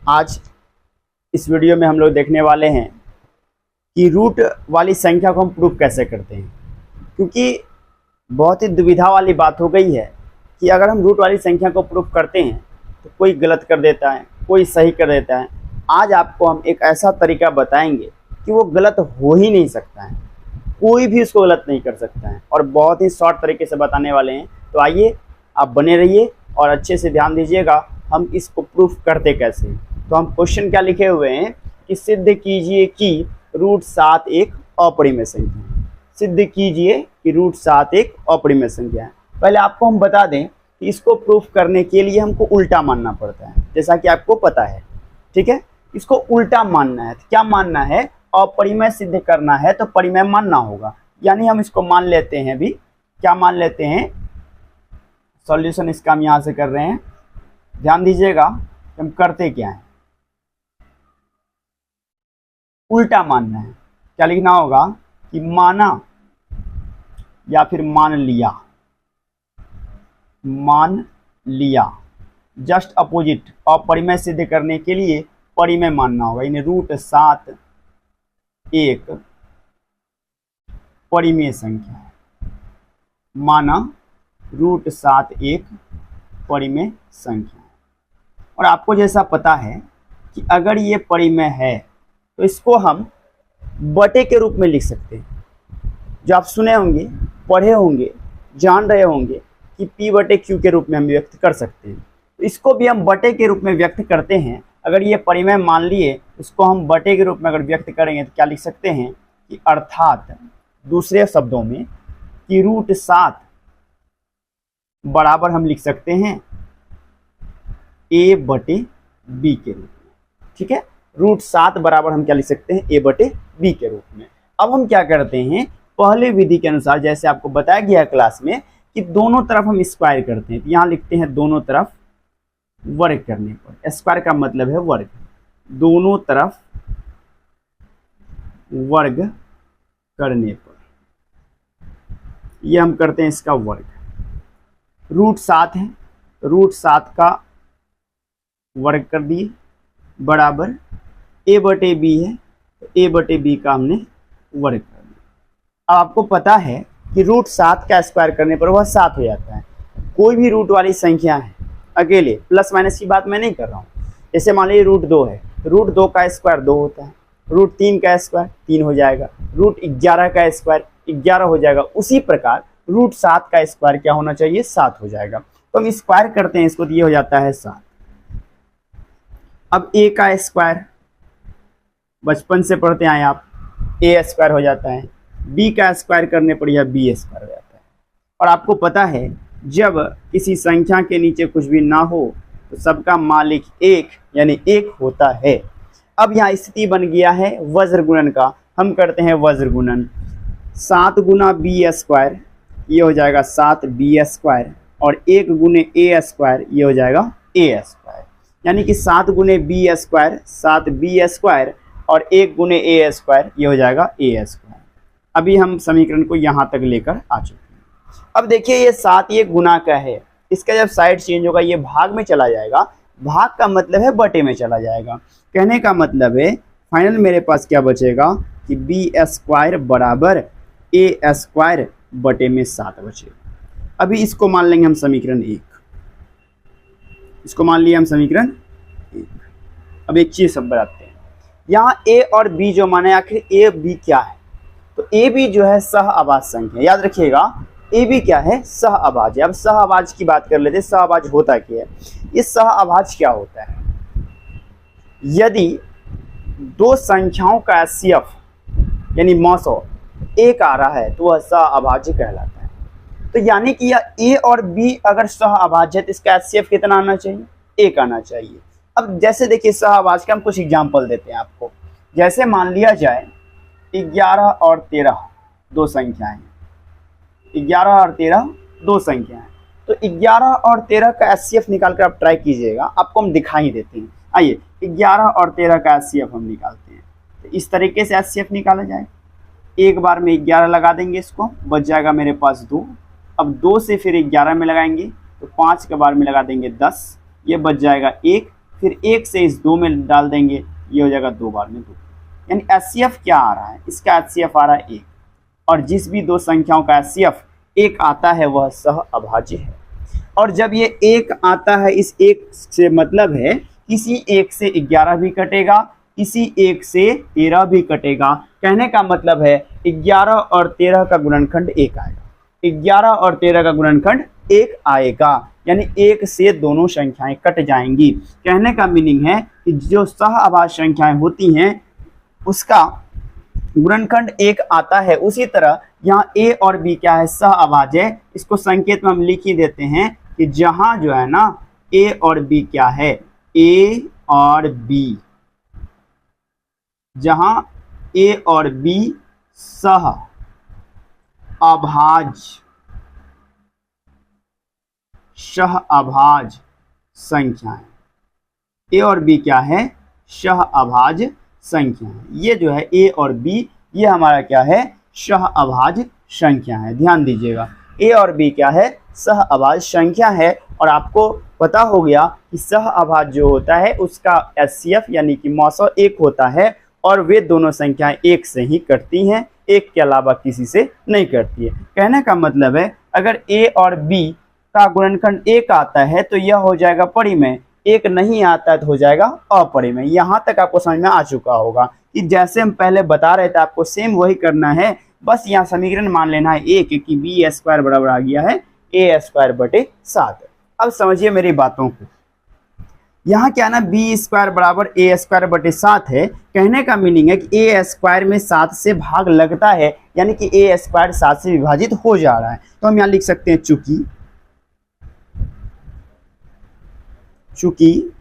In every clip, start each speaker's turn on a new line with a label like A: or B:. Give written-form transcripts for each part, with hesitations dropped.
A: आज इस वीडियो में हम लोग देखने वाले हैं कि रूट वाली संख्या को हम प्रूफ कैसे करते हैं, क्योंकि बहुत ही दुविधा वाली बात हो गई है कि अगर हम रूट वाली संख्या को प्रूफ करते हैं तो कोई गलत कर देता है, कोई सही कर देता है। आज आपको हम एक ऐसा तरीका बताएंगे कि वो गलत हो ही नहीं सकता है, कोई भी उसको गलत नहीं कर सकता है और बहुत ही शॉर्ट तरीके से बताने वाले हैं। तो आइए आप बने रहिए और अच्छे से ध्यान दीजिएगा हम इसको प्रूफ करते कैसे। तो हम क्वेश्चन क्या लिखे हुए हैं कि सिद्ध कीजिए कि रूट 7 एक अपरिमेय संख्या है। सिद्ध कीजिए कि रूट 7 एक अपरिमेय संख्या है। पहले आपको हम बता दें कि इसको प्रूफ करने के लिए हमको उल्टा मानना पड़ता है, जैसा कि आपको पता है। ठीक है, इसको उल्टा मानना है। तो क्या मानना है? अपरिमेय सिद्ध करना है तो परिमेय मानना होगा। यानी हम इसको मान लेते हैं, भी क्या मान लेते हैं, सॉल्यूशन इसका हम यहां से कर रहे हैं। ध्यान दीजिएगा हम करते क्या है, उल्टा मानना है। क्या लिखना होगा कि माना या फिर मान लिया, मान लिया। जस्ट अपोजिट, अपरिमेय सिद्ध करने के लिए परिमेय मानना होगा। यानी रूट 7 एक परिमेय संख्या है। माना रूट 7 एक परिमेय संख्या है। और आपको जैसा पता है कि अगर ये परिमेय है तो इसको हम बटे के रूप में लिख सकते हैं। जो आप सुने होंगे, पढ़े होंगे, जान रहे होंगे कि P बटे Q के रूप में हम व्यक्त कर सकते हैं। तो इसको भी हम बटे के रूप में व्यक्त करते हैं। अगर ये परिमेय मान लिए, उसको हम बटे के रूप में अगर व्यक्त करेंगे तो क्या लिख सकते हैं कि अर्थात दूसरे शब्दों में कि रूट 7 बराबर हम लिख सकते हैं A बटे B के रूप में। ठीक है, रूट 7 बराबर हम क्या लिख सकते हैं, A बटे B के रूप में। अब हम क्या करते हैं, पहले विधि के अनुसार जैसे आपको बताया गया क्लास में कि दोनों तरफ हम स्क्वायर करते हैं। तो यहाँ लिखते हैं दोनों तरफ वर्ग करने पर। स्क्वायर का मतलब है वर्ग, दोनों तरफ वर्ग करने पर ये हम करते हैं इसका वर्ग। रूट 7 है, रूट 7 का वर्ग कर दिए बराबर A बटे B है, तो A बटे B का हमने वर्ग कर दिया। अब आपको पता है कि रूट 7 का स्क्वायर करने पर वह 7 हो जाता है। कोई भी रूट वाली संख्या है, अकेले प्लस माइनस की बात मैं नहीं कर रहा हूँ। जैसे मान लीजिए रूट 2 है, रूट 2 का स्क्वायर 2 होता है, रूट 3 का स्क्वायर 3 हो जाएगा, रूट 11 का स्क्वायर 11 हो जाएगा। उसी प्रकार रूट 7 का स्क्वायर क्या होना चाहिए, 7 हो जाएगा। तो हम स्क्वायर करते हैं इसको तो ये हो जाता है 7। अब A का स्क्वायर बचपन से पढ़ते आए आप, A स्क्वायर हो जाता है। B का स्क्वायर करने पर यह B स्क्वायर हो जाता है। और आपको पता है जब किसी संख्या के नीचे कुछ भी ना हो तो सबका मालिक एक यानी एक होता है। अब यहाँ स्थिति बन गया है वज्र गुणन का। हम करते हैं वज्र गुणन। 7 गुना B स्क्वायर ये हो जाएगा 7B स्क्वायर, और 1 गुने A स्क्वायर ये हो जाएगा A स्क्वायर। यानी कि 7 गुने B स्क्वायर 7B स्क्वायर और 1 गुने A स्क्वायर ये हो जाएगा A स्क्वायर। अभी हम समीकरण को यहाँ तक लेकर आ चुके हैं। अब देखिए ये 7 ये गुना का है, इसका जब साइड चेंज होगा ये भाग में चला जाएगा। भाग का मतलब है बटे में चला जाएगा। कहने का मतलब है फाइनल मेरे पास क्या बचेगा कि B स्क्वायर बराबर A स्क्वायर बटे में 7 बचेगा। अभी इसको मान लेंगे हम समीकरण 1, इसको मान लिया हम समीकरण 1। अब एक चीज सब बताते हैं, यहाँ A और B जो माने, आखिर A B क्या है, तो A B जो है सह अभाज्य संख्या। याद रखिएगा A B क्या है, सह अभाज्य। अब सह अभाज्य की बात कर लेते हैं। सह अभाज्य होता क्या है, ये सह अभाज्य क्या होता है, यदि दो संख्याओं का HCF यानी मौसो एक आ रहा है तो वह सह अभाज्य कहलाता है। तो यानी कि यह A और B अगर सह अभाज्य है तो इसका HCF कितना आना चाहिए, 1 आना चाहिए। अब जैसे देखिए सह अभाज्य का हम कुछ एग्जाम्पल देते हैं आपको। जैसे मान लिया जाए 11 और 13 दो संख्याएं, 11 और 13 दो संख्या है, तो 11 और 13 का HCF निकाल कर आप ट्राई कीजिएगा, आपको हम दिखा ही देते हैं। आइए 11 और 13 का HCF हम निकालते हैं। तो इस तरीके से HCF निकाला जाए, एक बार में 11 लगा देंगे, इसको बच जाएगा मेरे पास 2। अब 2 से फिर 11 में लगाएंगे तो 5 के बार में लगा देंगे 10, ये बच जाएगा 1, फिर 1 से इस 2 में डाल देंगे, ये हो जाएगा 2 बार में 2। यानी HCF क्या आ रहा है, इसका HCF आ रहा है 1, और जिस भी दो संख्याओं का HCF 1 आता है वह सह अभाज्य है। और जब ये 1 आता है, इस 1 से मतलब है किसी 1 से 11 भी कटेगा, किसी 1 से 13 भी कटेगा। कहने का मतलब है 11 और 13 का गुणनखंड 1 आएगा, 11 और 13 का गुणनखंड 1 आएगा, यानी 1 से दोनों संख्याएं कट जाएंगी। कहने का मीनिंग है कि जो सह अभाज्य संख्याएं होती हैं उसका गुणनखंड 1 आता है। उसी तरह यहाँ a और b क्या है, सह अभाज्य है। इसको संकेत में हम लिख ही देते हैं कि जहां जो है ना a और b क्या है, a और b, जहां a और b सह अभाज्य संख्याएं, a और b क्या है, सह अभाज्य संख्या है। ये जो है a और b, ये हमारा क्या है, सह अभाज्य संख्या है। ध्यान दीजिएगा, a और b क्या है, सह अभाज्य संख्या है। और आपको पता हो गया कि सह अभाज्य जो होता है उसका HCF यानी कि मौसो 1 होता है, और वे दोनों संख्याएं 1 से ही कटती हैं, 1 के अलावा किसी से नहीं कटती है। कहने का मतलब है अगर a और b का गुणनखंड 1 आता है तो यह हो जाएगा परिमेय, 1 नहीं आता है तो हो जाएगा अपरिमेय। यहाँ तक आपको समझ में आ चुका होगा कि जैसे हम पहले बता रहे थे आपको सेम वही करना है, बस यहाँ समीकरण मान लेना है एक कि b² बराबर आ गया है a²/7। अब समझिए मेरी बातों को, यहाँ क्या ना b² बराबर a²/7 है। कहने का मीनिंग है कि a² में 7 से भाग लगता है, यानी कि a² 7 से विभाजित हो जा रहा है। तो हम यहाँ लिख सकते हैं चूंकि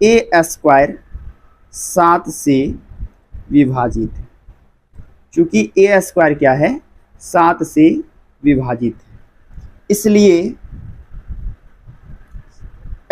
A: a² 7 से विभाजित है, चूंकि a² क्या है, 7 से विभाजित है, इसलिए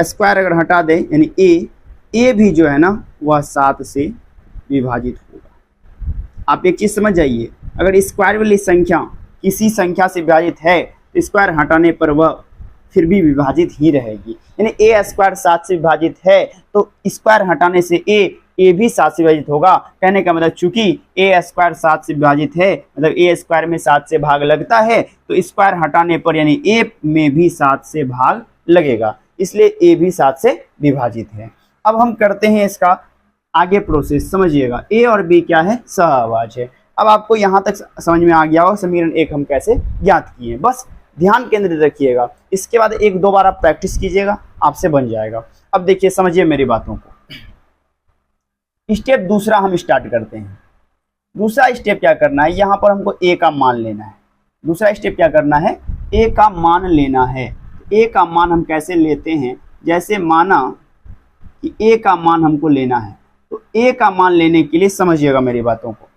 A: स्क्वायर अगर हटा दें यानी a भी जो है ना वह 7 से विभाजित होगा। आप एक चीज समझ जाइए, अगर स्क्वायर वाली संख्या किसी संख्या से विभाजित है तो स्क्वायर हटाने पर वह फिर भी विभाजित ही रहेगी। यानी a² 7 से विभाजित है तो स्क्वायर हटाने से a भी 7 से विभाजित होगा। कहने का मतलब चूंकि a² 7 से विभाजित है, मतलब a² में 7 से भाग लगता है, तो स्क्वायर हटाने पर यानी a में भी 7 से भाग लगेगा, इसलिए a भी 7 से विभाजित है। अब हम करते हैं इसका आगे प्रोसेस, समझिएगा a और b क्या है, सह अभाज्य है। अब आपको यहाँ तक समझ में आ गया होगा समीकरण 1 हम कैसे ज्ञात किए, बस ध्यान केंद्रित रखिएगा। इसके बाद 1-2 बार आप प्रैक्टिस कीजिएगा, आपसे बन जाएगा। अब देखिए समझिए मेरी बातों को, स्टेप दूसरा हम स्टार्ट करते हैं। दूसरा स्टेप क्या करना है, यहाँ पर हमको a का मान लेना है। दूसरा स्टेप क्या करना है, a का मान लेना है। a का मान हम कैसे लेते हैं, जैसे माना कि a का मान हमको लेना है, तो a का मान लेने के लिए समझिएगा मेरी बातों को,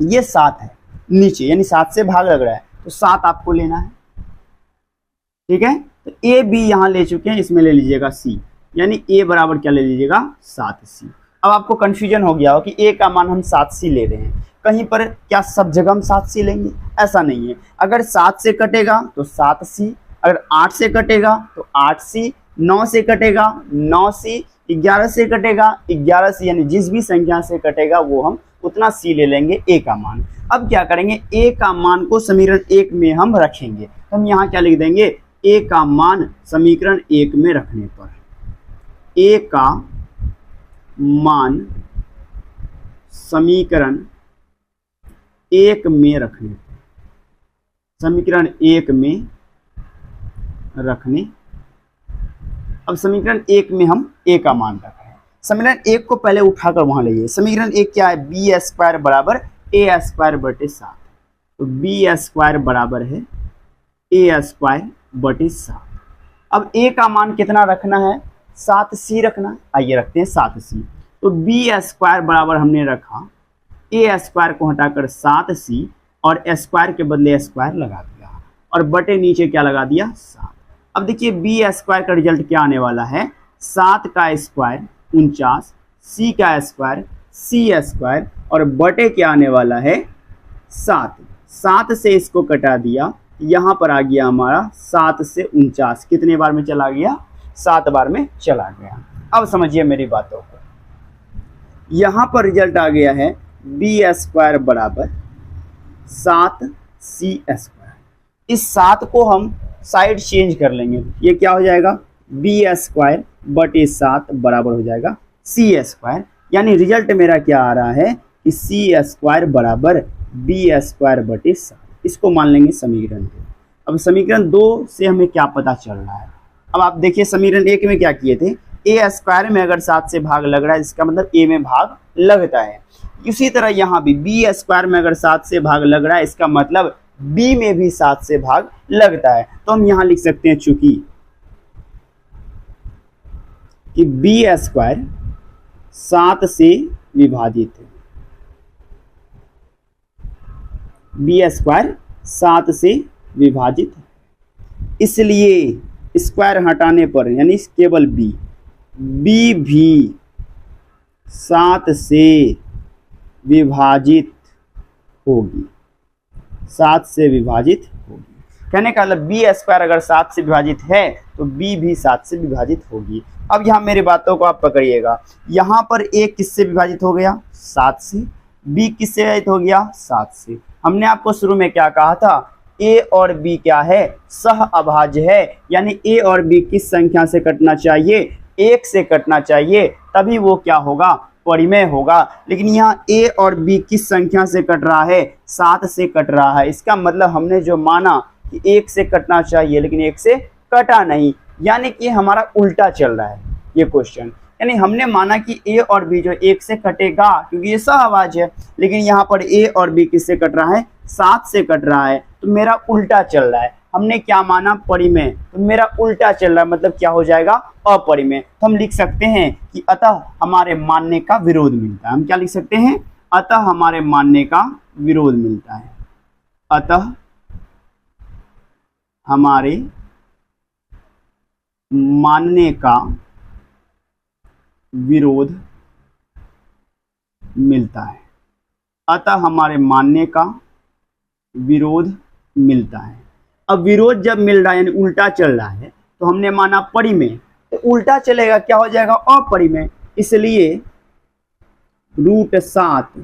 A: ये 7 है नीचे, यानी 7 से भाग लग रहा है तो 7 आपको लेना है, ठीक है। तो a b यहाँ ले चुके हैं, इसमें ले लीजिएगा c, यानी a बराबर क्या ले लीजिएगा 7c। अब आपको कंफ्यूजन हो गया हो कि a का मान हम 7c ले रहे हैं, कहीं पर क्या सब जगह हम 7c लेंगे, ऐसा नहीं है। अगर 7 से कटेगा तो 7c, अगर 8 से कटेगा तो 8c, 9 से कटेगा 9c, 11 से कटेगा 11c, यानी जिस भी संख्या से कटेगा वो हम उतना c ले लेंगे a का मान। अब क्या करेंगे, a का मान को समीकरण 1 में हम रखेंगे, तो हम यहाँ क्या लिख देंगे, a का मान समीकरण 1 में रखने पर, a का मान समीकरण 1 में रखने पर, समीकरण 1 में रखने। अब समीकरण 1 में हम a का मान रख रहे हैं, समीकरण 1 को पहले उठाकर वहां ले, समीकरण 1 क्या है, b² बराबर a²/7, तो b² बराबर है a²/7। अब a का मान कितना रखना है, 7c रखना है, आइए रखते हैं 7c। तो b² बराबर हमने रखा, a² को हटाकर 7c और स्क्वायर के बदले स्क्वायर लगा दिया, और बटे नीचे क्या लगा दिया 7। अब देखिए b² का रिजल्ट क्या आने वाला है, 7 का स्क्वायर 49, c का स्क्वायर c², और बटे क्या आने वाला है 7। 7 से इसको कटा दिया, यहाँ पर आ गया हमारा 7 से 49, कितने बार में चला गया 7 बार में चला गया। अब समझिए मेरी बातों को, यहाँ पर रिजल्ट आ गया है बी स्क्वायर बराबर 7c स्क्वायर। इस 7 को हम साइड चेंज कर लेंगे, ये क्या हो जाएगा बी स्क्वायर बटे 7 बराबर हो जाएगा सी स्क्वायर। यानी रिजल्ट मेरा क्या आ रहा है कि सी स्क्वायर बराबर बी स्क्वायर बटे 7। इसको मान लेंगे समीकरण 2। अब समीकरण 2 से हमें क्या पता चल रहा है, अब आप देखिए समीकरण 1 में क्या किए थे, ए स्क्वायर में अगर 7 से भाग लग रहा है इसका मतलब ए में भाग लगता है। इसी तरह यहाँ भी बी स्क्वायर में अगर 7 से भाग लग रहा है इसका मतलब बी में भी 7 से भाग लगता है। तो हम यहाँ लिख सकते हैं चूंकि कि बी स्क्वायर 7 से विभाजित है, बी स्क्वायर 7 से विभाजित है, इसलिए स्क्वायर हटाने पर यानी केवल बी भी 7 से विभाजित होगी, 7 से विभाजित होगी। कहने का मतलब बी स्क्वायर अगर 7 से विभाजित है तो बी भी 7 से विभाजित होगी। अब यहाँ मेरी बातों को आप पकड़िएगा, यहाँ पर ए किससे विभाजित हो गया 7 से, बी किससे विभाजित हो गया 7 से। हमने आपको शुरू में क्या कहा था, ए और बी क्या है सह अभाज्य है, यानी ए और बी किस संख्या से कटना चाहिए 1 से कटना चाहिए, तभी वो क्या होगा परिमेय होगा। लेकिन यहाँ ए और बी किस संख्या से कट रहा है 7 से कट रहा है। इसका मतलब हमने जो माना कि 1 से कटना चाहिए लेकिन 1 से कटा नहीं, यानी कि हमारा उल्टा चल रहा है ये क्वेश्चन। यानी हमने माना कि ए और बी जो 1 से कटेगा क्योंकि ये सहअभाज्य है, लेकिन यहाँ पर ए और बी किससे कट रहा है 7 से कट रहा है, तो मेरा उल्टा चल रहा है। हमने क्या माना परिमेय, तो मेरा उल्टा चल रहा है मतलब क्या हो जाएगा अपरिमेय। तो हम लिख सकते हैं कि अतः हमारे मानने का विरोध मिलता है। हम क्या लिख सकते हैं, अतः हमारे मानने का विरोध मिलता है, अतः हमारे मानने का विरोध मिलता है, अतः हमारे मानने का विरोध मिलता है। अब विरोध जब मिल रहा है यानी उल्टा चल रहा है, तो हमने माना परिमेय, तो उल्टा चलेगा क्या हो जाएगा अपरिमेय। इसलिए √7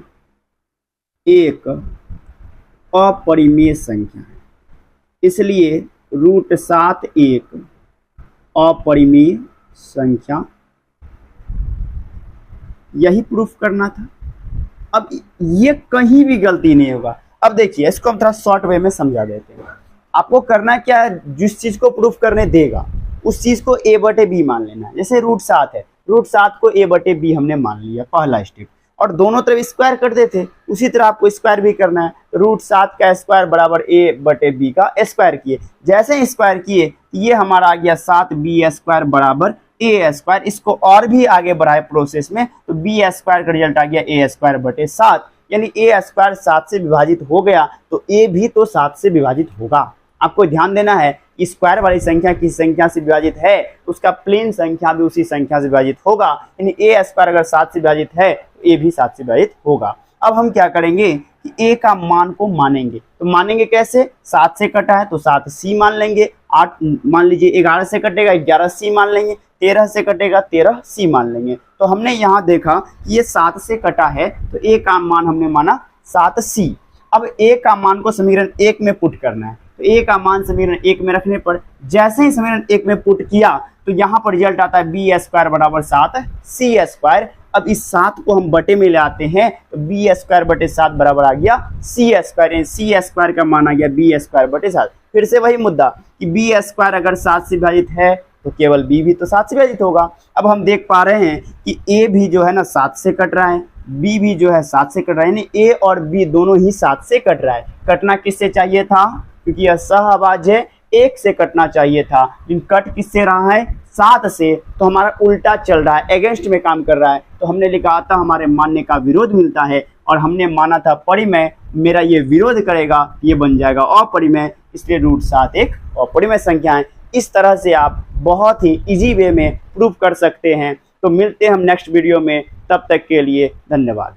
A: एक अपरिमेय संख्या है, इसलिए √7 एक अपरिमेय संख्या, यही प्रूफ करना था। अब ये कहीं भी गलती नहीं होगा। अब देखिए इसको हम थोड़ा शॉर्ट वे में समझा देते हैं। आपको करना क्या है, जिस चीज को प्रूफ करने देगा उस चीज को a बटे बी मान लेना है। जैसे √7 है, √7 को a बटे बी हमने मान लिया, पहला स्टेप, और दोनों तरफ स्क्वायर करते थे, उसी तरह आपको स्क्वायर भी करना है। √7 का स्क्वायर बराबर a बटे बी का स्क्वायर किए, जैसे स्क्वायर किए ये हमारा आ गया 7b स्क्वायर बराबर a स्क्वायर। इसको और भी आगे बढ़ाए प्रोसेस में तो b स्क्वायर का रिजल्ट आ गया a स्क्वायर बटे 7, यानी a स्क्वायर 7 से विभाजित हो गया तो a भी तो 7 से विभाजित होगा। आपको ध्यान देना है कि स्क्वायर वाली संख्या किस संख्या से विभाजित है, उसका प्लेन संख्या भी उसी संख्या से विभाजित होगा, यानी a स्क्वायर अगर 7 से विभाजित है तो a भी 7 से विभाजित होगा। अब हम क्या करेंगे कि a का मान को मानेंगे, तो मानेंगे कैसे, 7 से कटा है तो 7c मान लेंगे, 8 मान लीजिए, 11 से कटेगा 11c मान लेंगे, 13 से कटेगा 13c मान लेंगे। तो हमने यहाँ देखा कि ये 7 से कटा है तो a का मान हमने माना 7c। अब a का मान को समीकरण 1 में पुट करना है, तो a का मान समीकरण 1 में रखने पर जैसे ही समीकरण 1 में पुट किया तो यहाँ पर रिजल्ट आता है b स्क्वायर बराबर 7c स्क्वायर। अब इस 7 को हम बटे में ले आते हैं तो b स्क्वायर बटे 7 बराबर आ गया c स्क्वायर, c स्क्वायर का मान आ गया b स्क्वायर बटे 7। फिर से वही मुद्दा कि b स्क्वायर अगर 7 से विभाजित है तो केवल b भी तो 7 से विभाजित होगा। अब हम देख पा रहे हैं कि a भी जो है ना 7 से कट रहा है, b भी जो है 7 से कट रहा है, यानी a और b दोनों ही 7 से कट रहा है। कटना किससे चाहिए था, क्योंकि यह सहअभाज्य है 1 से कटना चाहिए था, लेकिन कट किससे रहा है 7 से, तो हमारा उल्टा चल रहा है, अगेंस्ट में काम कर रहा है। तो हमने लिखा था हमारे मानने का विरोध मिलता है, और हमने माना था परिमेय, मेरा ये विरोध करेगा, ये बन जाएगा अपरिमेय, इसलिए √7 एक अपरिमेय संख्या है। इस तरह से आप बहुत ही इजी वे में प्रूफ कर सकते हैं। तो मिलते हैं हम नेक्स्ट वीडियो में, तब तक के लिए धन्यवाद।